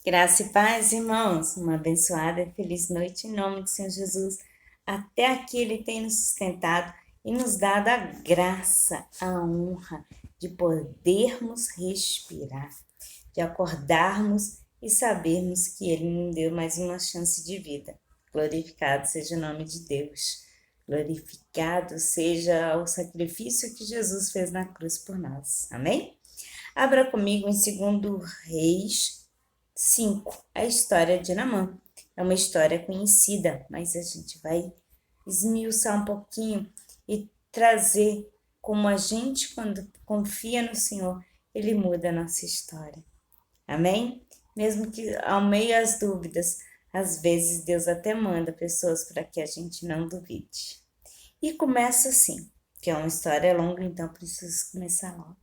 Graça e paz, irmãos. Uma abençoada e feliz noite em nome do Senhor Jesus. Até aqui Ele tem nos sustentado e nos dado a graça, a honra de podermos respirar, de acordarmos e sabermos que Ele nos deu mais uma chance de vida. Glorificado seja o nome de Deus. Glorificado seja o sacrifício que Jesus fez na cruz por nós. Amém? Abra comigo em 2 Reis 5, a história de Naamã. É uma história conhecida, mas a gente vai esmiuçar um pouquinho e trazer como a gente, quando confia no Senhor, Ele muda a nossa história. Amém? Mesmo que ao meio das dúvidas, às vezes Deus até manda pessoas para que a gente não duvide. E começa assim, que é uma história longa, então preciso começar logo.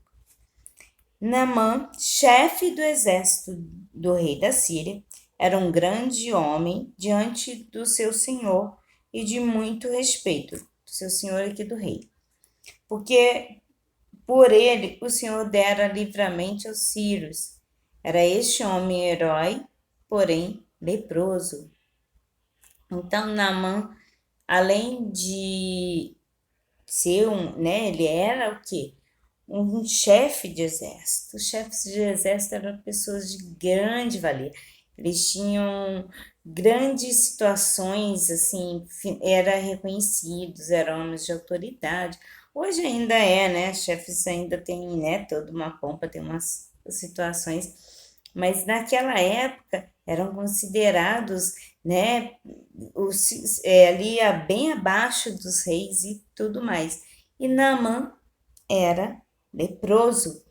Naamã, chefe do exército do rei da Síria, era um grande homem diante do seu senhor e de muito respeito, do seu senhor aqui do rei. Porque por ele o senhor dera livramento aos sírios. Era este homem herói, porém leproso. Então Naamã, além de ser ele era o quê? Um chefe de exército. Os chefes de exército eram pessoas de grande valia. Eles tinham grandes situações, assim, eram reconhecidos, eram homens de autoridade. Hoje ainda é, né? Chefes ainda têm, né, toda uma pompa, tem umas situações, mas naquela época eram considerados, né, ali bem abaixo dos reis e tudo mais. E Naamã era leproso.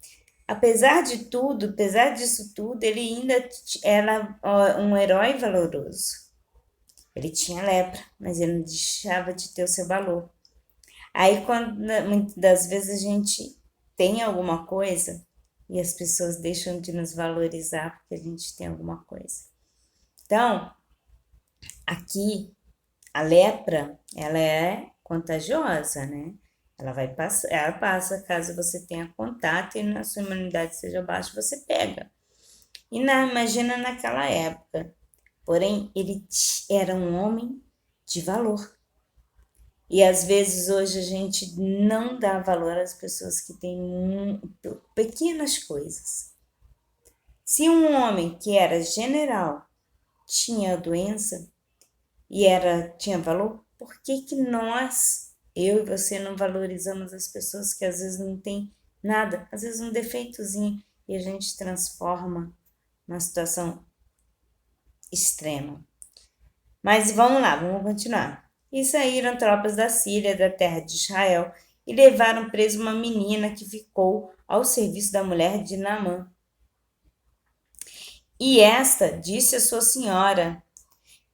Apesar de tudo, apesar disso tudo, ele ainda era um herói valoroso. Ele tinha lepra, mas ele não deixava de ter o seu valor. Aí, quando muitas das vezes a gente tem alguma coisa e as pessoas deixam de nos valorizar porque a gente tem alguma coisa. Então, aqui a lepra, ela é contagiosa, né? Ela passa caso você tenha contato e na sua imunidade seja baixa, você pega. Imagina naquela época. Porém, ele era um homem de valor. E às vezes hoje a gente não dá valor às pessoas que têm pequenas coisas. Se um homem que era general tinha doença e tinha valor, por que que nós, eu e você, não valorizamos as pessoas que às vezes não tem nada, às vezes um defeitozinho, e a gente transforma numa situação extrema? Mas vamos lá, vamos continuar. E saíram tropas da Síria, da terra de Israel, e levaram preso uma menina que ficou ao serviço da mulher de Naamã. E esta disse à sua senhora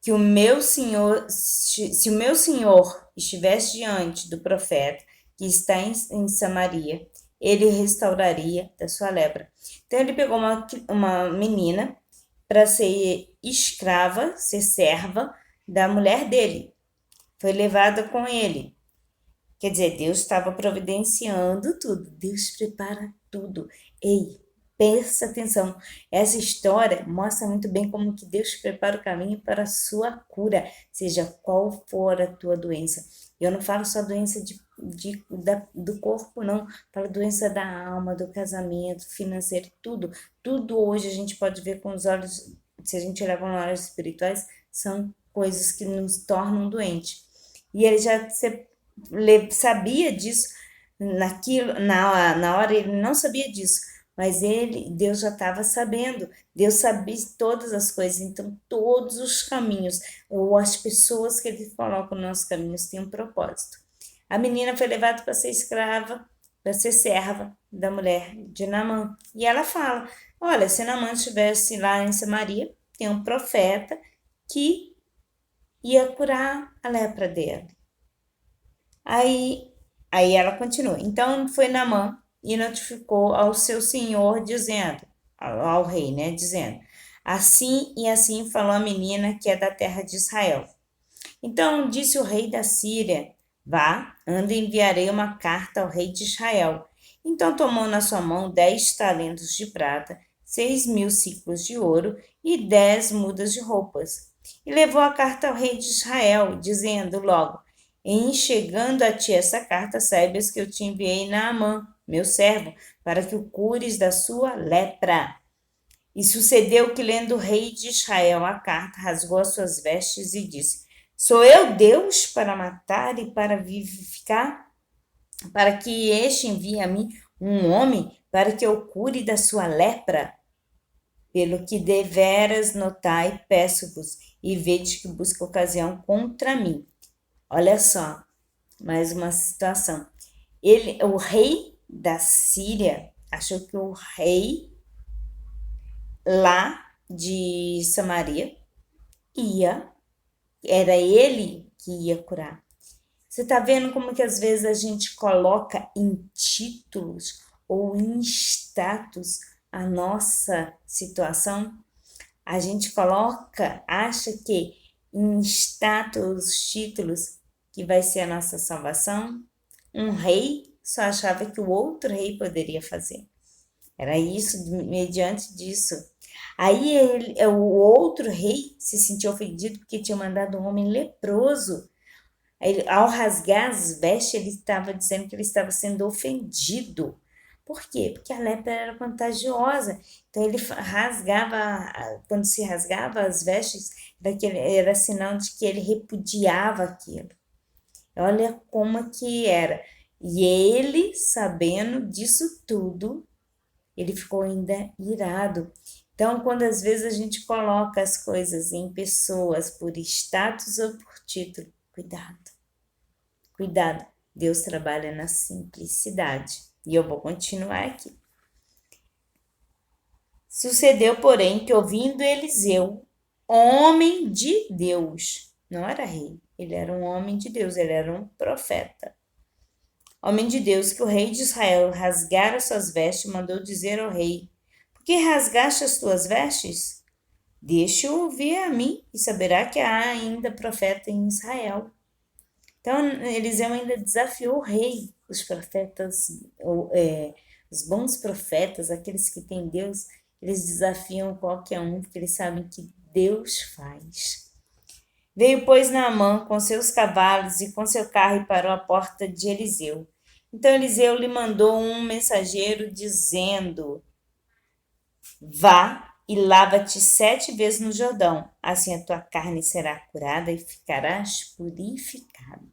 que o meu senhor, se o meu senhor estivesse diante do profeta que está em Samaria, ele restauraria da sua lepra. Então ele pegou uma menina para ser escrava, ser serva da mulher dele. Foi levada com ele. Quer dizer, Deus estava providenciando tudo. Deus prepara tudo. Ei, presta atenção. Essa história mostra muito bem como que Deus prepara o caminho para a sua cura, seja qual for a tua doença. Eu não falo só doença do corpo, não. Falo doença da alma, do casamento, financeiro, tudo. Tudo hoje a gente pode ver com os olhos, se a gente olhar com olhos espirituais, são coisas que nos tornam doentes. E ele já sabia disso na hora ele não sabia disso, mas Deus já estava sabendo, Deus sabia todas as coisas, então todos os caminhos, ou as pessoas que ele coloca nos nossos caminhos têm um propósito. A menina foi levada para ser escrava, para ser serva da mulher de Naamã, e ela fala, olha, se Naamã estivesse lá em Samaria, tem um profeta que ia curar a lepra dela. Aí ela continua. Então foi Naamã e notificou ao seu senhor, dizendo, ao rei, né? Dizendo: assim e assim falou a menina que é da terra de Israel. Então disse o rei da Síria: vá, anda e enviarei uma carta ao rei de Israel. Então tomou na sua mão 10 talentos de prata, 6.000 ciclos de ouro e 10 mudas de roupas. E levou a carta ao rei de Israel, dizendo logo: em chegando a ti essa carta, saibas que eu te enviei Naamã, meu servo, para que o cures da sua lepra. E sucedeu que, lendo o rei de Israel a carta, rasgou as suas vestes e disse: sou eu Deus para matar e para vivificar? Para que este envie a mim um homem para que eu cure da sua lepra? Pelo que deveras notai, peço-vos, e vede que busca ocasião contra mim. Olha só, mais uma situação. O rei da Síria achou que o rei lá de Samaria era ele que ia curar. Você está vendo como que às vezes a gente coloca em títulos ou em status a nossa situação? A gente acha que em status, títulos, que vai ser a nossa salvação. Um rei só achava que o outro rei poderia fazer. Era isso, mediante disso. Aí o outro rei se sentiu ofendido porque tinha mandado um homem leproso. Ao rasgar as vestes, ele estava dizendo que ele estava sendo ofendido. Por quê? Porque a lepra era contagiosa. Então ele rasgava, quando se rasgava as vestes, era sinal de que ele repudiava aquilo. Olha como que era. E ele, sabendo disso tudo, ele ficou ainda irado. Então, quando às vezes a gente coloca as coisas em pessoas por status ou por título, cuidado. Cuidado, Deus trabalha na simplicidade. E eu vou continuar aqui. Sucedeu, porém, que ouvindo Eliseu, homem de Deus, não era rei, ele era um homem de Deus, ele era um profeta. Homem de Deus, que o rei de Israel rasgara suas vestes, mandou dizer ao rei: por que rasgaste as tuas vestes? Deixa-o ouvir a mim e saberá que há ainda profeta em Israel. Então, Eliseu ainda desafiou o rei, os profetas, os bons profetas, aqueles que têm Deus, eles desafiam qualquer um, porque eles sabem que Deus faz. Veio, pois, Naamã com seus cavalos e com seu carro e parou à porta de Eliseu. Então Eliseu lhe mandou um mensageiro dizendo: vá e lava-te 7 vezes no Jordão, assim a tua carne será curada e ficarás purificado.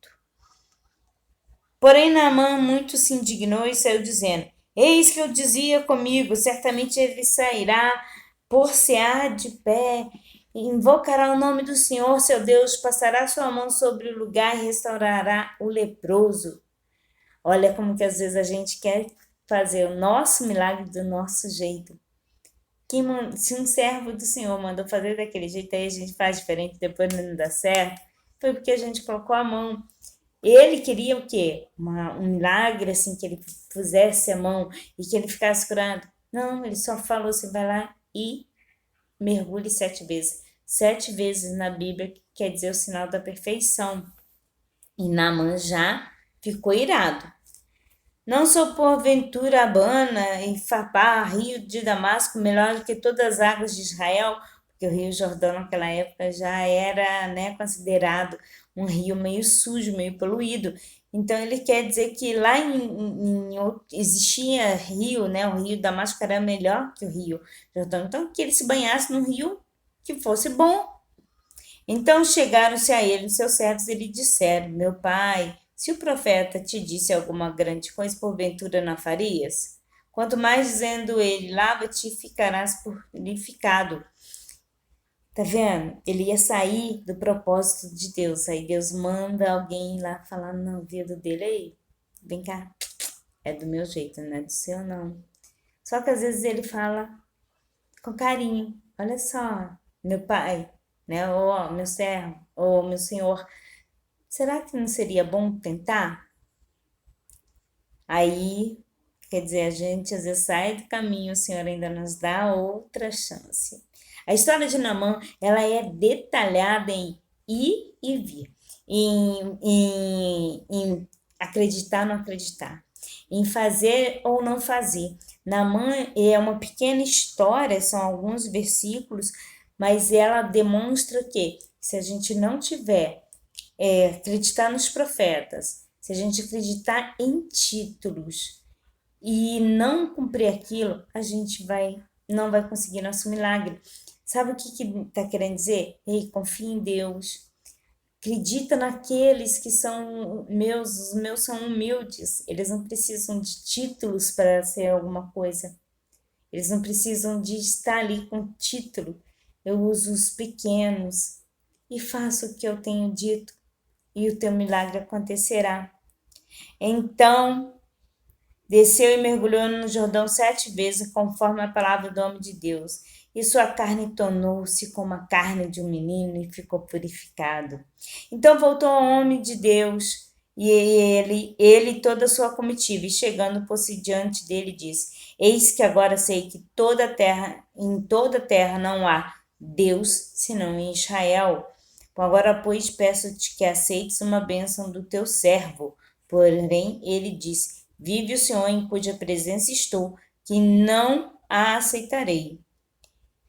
Porém Naamã muito se indignou e saiu dizendo: eis que eu dizia comigo, certamente ele sairá, por-se-á de pé, invocará o nome do Senhor, seu Deus, passará sua mão sobre o lugar e restaurará o leproso. Olha como que às vezes a gente quer fazer o nosso milagre do nosso jeito. Se um servo do Senhor mandou fazer daquele jeito, aí a gente faz diferente, depois não dá certo, foi porque a gente colocou a mão. Ele queria o quê? Um milagre, assim, que ele pusesse a mão e que ele ficasse curado. Não, ele só falou assim, vai lá e mergulhe 7 vezes. 7 vezes na Bíblia quer dizer o sinal da perfeição. E Naamã já ficou irado. Não sou porventura Abana e Fapá, rio de Damasco, melhor do que todas as águas de Israel, porque o rio Jordão naquela época já era, né, considerado um rio meio sujo, meio poluído. Então ele quer dizer que lá existia rio, né, o rio Damasco era melhor que o rio Jordão. Então que ele se banhasse num rio que fosse bom. Então chegaram-se a ele os seus servos e lhe disseram: meu pai, se o profeta te disse alguma grande coisa, porventura não farias? Quanto mais dizendo ele, lava-te e ficarás purificado. Tá vendo? Ele ia sair do propósito de Deus. Aí Deus manda alguém lá falar no ouvido dele: ei, vem cá, é do meu jeito, não é do seu não. Só que às vezes ele fala com carinho: olha só, meu pai, né? Ô, meu servo, ô, meu senhor, será que não seria bom tentar? Aí, quer dizer, a gente às vezes sai do caminho, o Senhor ainda nos dá outra chance. A história de Naamã, ela é detalhada em ir e vir, em acreditar ou não acreditar, em fazer ou não fazer. Naamã é uma pequena história, são alguns versículos, mas ela demonstra que se a gente não tiver acreditar nos profetas, se a gente acreditar em títulos e não cumprir aquilo, a gente não vai conseguir nosso milagre. Sabe o que está querendo dizer? Ei, confia em Deus. Acredita naqueles que são meus, os meus são humildes. Eles não precisam de títulos para ser alguma coisa. Eles não precisam de estar ali com título. Eu uso os pequenos e faço o que eu tenho dito e o teu milagre acontecerá. Então, desceu e mergulhou no Jordão 7 vezes, conforme a palavra do homem de Deus. E sua carne tornou-se como a carne de um menino e ficou purificado. Então voltou ao homem de Deus, e ele toda a sua comitiva, e chegando por-se diante dele, disse: Eis que agora sei que em toda a terra não há Deus, senão em Israel. Agora, pois, peço-te que aceites uma bênção do teu servo. Porém, ele disse: Vive o Senhor em cuja presença estou, que não a aceitarei.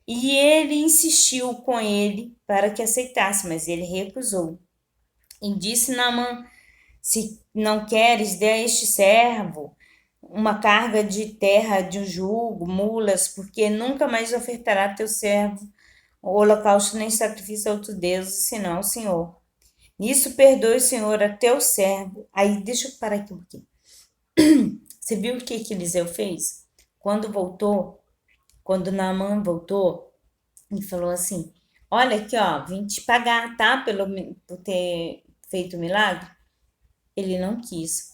E ele insistiu com ele para que aceitasse, mas ele recusou. E disse Naamã: Se não queres, dê a este servo uma carga de terra de um jugo, mulas, porque nunca mais ofertará teu servo o holocausto nem sacrifício a outro Deus, senão o Senhor. Nisso perdoe o Senhor a teu servo. Aí, deixa eu parar aqui um pouquinho. Você viu o que Eliseu fez? Quando Naamã voltou, ele falou assim: Olha aqui, ó, vim te pagar, tá? Por ter feito o milagre. Ele não quis.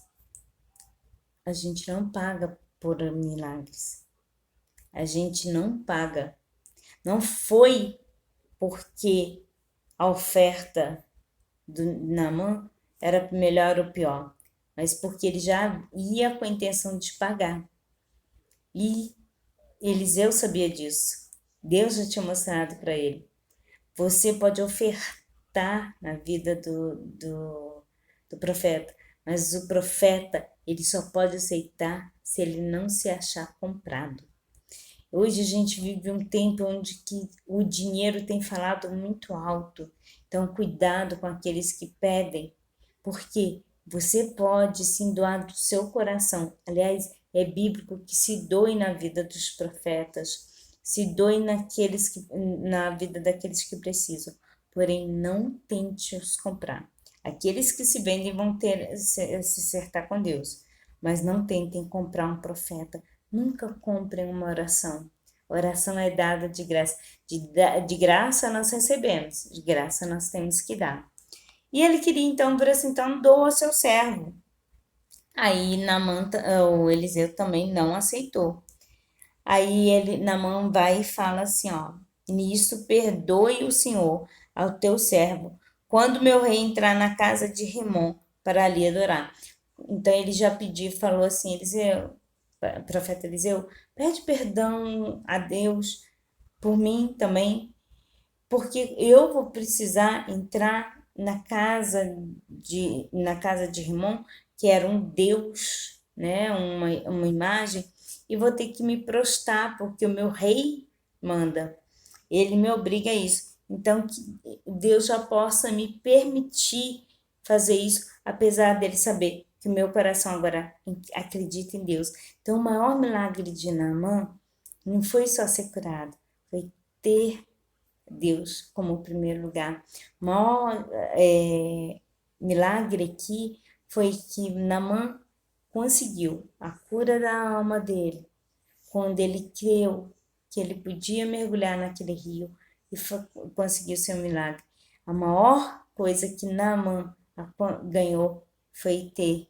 A gente não paga por milagres. A gente não paga. Não foi porque a oferta do Naamã era melhor ou pior, mas porque ele já ia com a intenção de pagar. E Eliseu sabia disso. Deus já tinha mostrado para ele. Você pode ofertar na vida do profeta, mas o profeta ele só pode aceitar se ele não se achar comprado. Hoje a gente vive um tempo onde que o dinheiro tem falado muito alto. Então, cuidado com aqueles que pedem, porque você pode sim doar do seu coração. Aliás, é bíblico que se doe na vida dos profetas, se doe na vida daqueles que precisam. Porém, não tente os comprar. Aqueles que se vendem vão se acertar com Deus, mas não tentem comprar um profeta. Nunca comprem uma oração. Oração é dada de graça. De graça nós recebemos, de graça nós temos que dar. E ele queria então, por assim, então doa ao seu servo. Aí o Eliseu também não aceitou. Aí Naamã vai e fala assim, ó: Nisso perdoe o Senhor ao teu servo, quando meu rei entrar na casa de Rimom para ali adorar. Então ele já pediu, falou assim: Eliseu, profeta Eliseu, pede perdão a Deus por mim também, porque eu vou precisar entrar na casa de Rimom, que era um deus, né, uma imagem, e vou ter que me prostrar, porque o meu rei manda, ele me obriga a isso. Então, que Deus já possa me permitir fazer isso, apesar dele saber que o meu coração agora acredita em Deus. Então, o maior milagre de Naamã não foi só ser curado, foi ter Deus como o primeiro lugar. O maior milagre aqui foi que Naamã conseguiu a cura da alma dele, quando ele creu que ele podia mergulhar naquele rio e conseguiu seu milagre. A maior coisa que Naamã ganhou foi ter,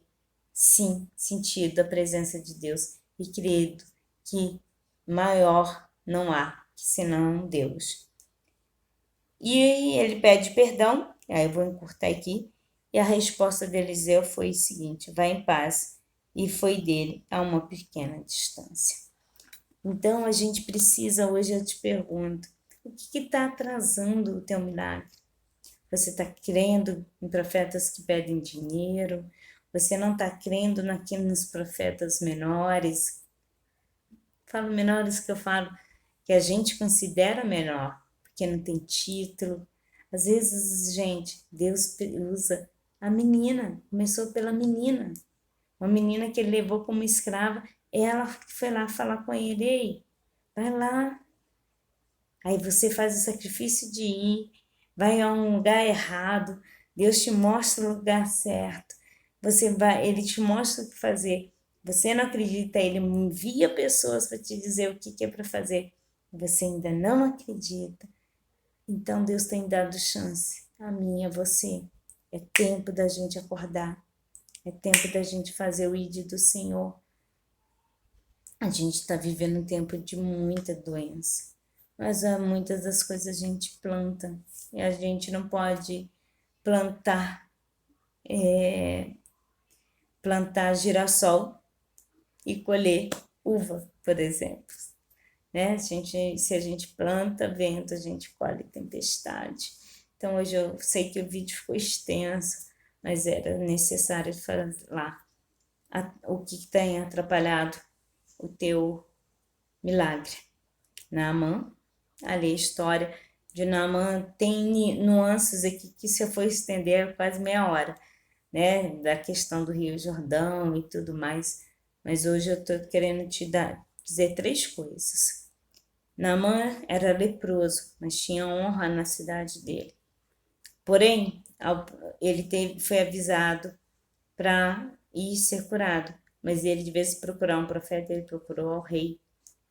sim, sentido a presença de Deus e crido que maior não há que senão Deus. E ele pede perdão, aí eu vou encurtar aqui, e a resposta de Eliseu foi o seguinte: vai em paz, e foi dele a uma pequena distância. Então a gente precisa, hoje eu te pergunto, o que está atrasando o teu milagre? Você está crendo em profetas que pedem dinheiro? Você não está crendo nos profetas menores? Falo menores que eu falo que a gente considera menor, porque não tem título. Às vezes, gente, Deus usa a menina, começou pela menina. Uma menina que ele levou como escrava, ela foi lá falar com ele, ei, vai lá. Aí você faz o sacrifício de ir, vai a um lugar errado, Deus te mostra o lugar certo. Você vai, ele te mostra o que fazer. Você não acredita, ele envia pessoas para te dizer o que é para fazer. Você ainda não acredita. Então Deus tem dado chance a mim e a você. É tempo da gente acordar. É tempo da gente fazer o ID do Senhor. A gente está vivendo um tempo de muita doença. Mas muitas das coisas a gente planta. E a gente não pode plantar, plantar girassol e colher uva, por exemplo. Né? Se a gente planta vento, a gente colhe tempestade. Então hoje eu sei que o vídeo ficou extenso, mas era necessário falar o que tem atrapalhado o teu milagre. Naamã, ali a história de Naamã tem nuances aqui que se eu for estender é quase meia hora, né? Da questão do Rio Jordão e tudo mais. Mas hoje eu estou querendo dizer 3 coisas. Naamã era leproso, mas tinha honra na cidade dele. Porém, ele foi avisado para ir ser curado, mas ele, de vez de procurar um profeta, ele procurou ao rei.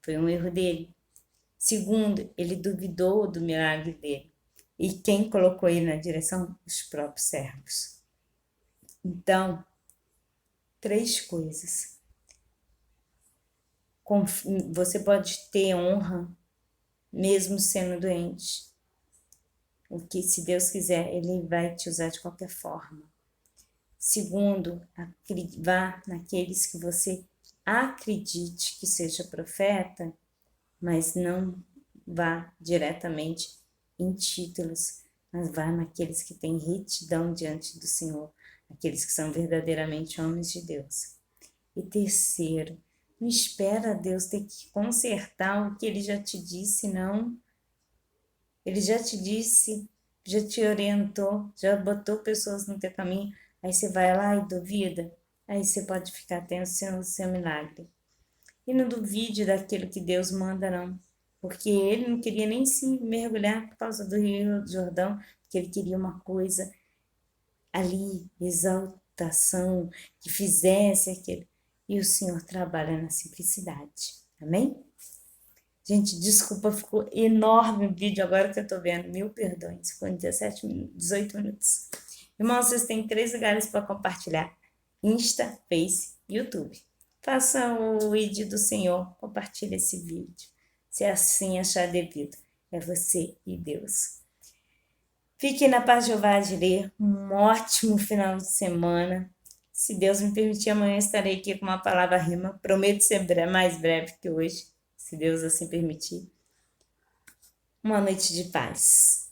Foi um erro dele. Segundo, ele duvidou do milagre dele. E quem colocou ele na direção? Os próprios servos. Então, 3 coisas. Você pode ter honra mesmo sendo doente. O que, se Deus quiser, Ele vai te usar de qualquer forma. Segundo, vá naqueles que você acredite que seja profeta, mas não vá diretamente em títulos, mas vá naqueles que têm retidão diante do Senhor, aqueles que são verdadeiramente homens de Deus. E terceiro, não espera Deus ter que consertar o que Ele já te disse, não. Ele já te disse, já te orientou, já botou pessoas no teu caminho, aí você vai lá e duvida, aí você pode ficar tendo o seu milagre. E não duvide daquilo que Deus manda, não. Porque ele não queria nem se mergulhar por causa do Rio Jordão, porque ele queria uma coisa ali, exaltação, que fizesse aquilo. E o Senhor trabalha na simplicidade. Amém? Gente, desculpa, ficou enorme o vídeo agora que eu tô vendo. Mil perdões, ficou em 17 minutos, 18 minutos. Irmãos, vocês têm 3 lugares para compartilhar: Insta, Face, YouTube. Faça o ID do Senhor, compartilhe esse vídeo, se assim achar devido. É você e Deus. Fique na paz de Jeová de ler. Um ótimo final de semana. Se Deus me permitir, amanhã estarei aqui com uma palavra rima. Prometo ser mais breve que hoje, se Deus assim permitir. Uma noite de paz.